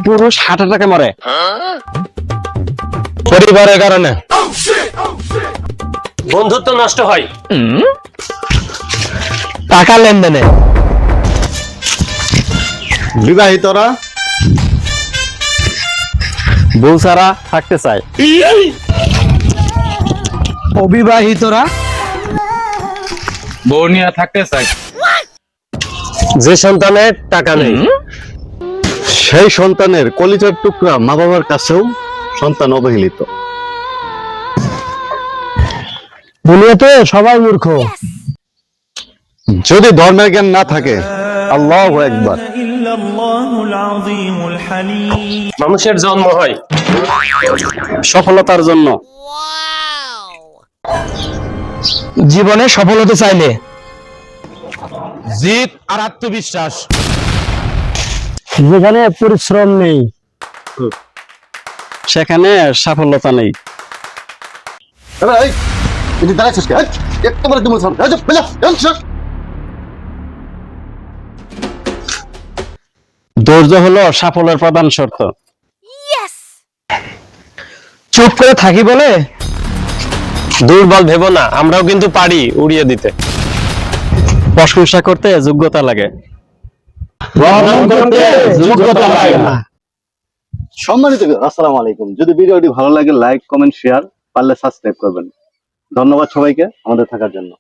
পুরুষ হার্ট অ্যাটাকে মরে পরিবারের কারণে। বন্ধুত্ব নষ্ট হয় টাকা লেনদেনে। বিবাহিতরা বউ ছাড়া থাকতে চায়। অবিবাহিতরা বউ নিয়ে থাকতে চাই। যে সন্তানের টাকা নেই সেই সন্তানের কলিজার টুকরা মা বাবার কাছেও সন্তান অবহেলিত। দুনিয়াতে সবাই মূর্খ। যদি ধর্মের জ্ঞান না থাকে, আল্লাহু আকবার। মানুষের জন্ম হয় সফলতার জন্য। জীবনে সফল হতে চাইলে জিদ আর আত্মবিশ্বাস। যেখানে পরিশ্রম নেই সেখানে সাফল্যতা নেই। ধৈর্য হলো সাফল্যের প্রধান শর্ত। চুপ করে থাকি বলে দুর্বল ভেবো না, আমরাও কিন্তু পারি উড়িয়ে দিতে। প্রশংসা করতে যোগ্যতা লাগে, যোগ্যতা লাগে না। সম্মানিত আসসালামু আলাইকুম। যদি ভিডিওটি ভালো লাগে লাইক কমেন্ট শেয়ার, পারলে সাবস্ক্রাইব করবেন। ধন্যবাদ সবাইকে আমাদের থাকার জন্য।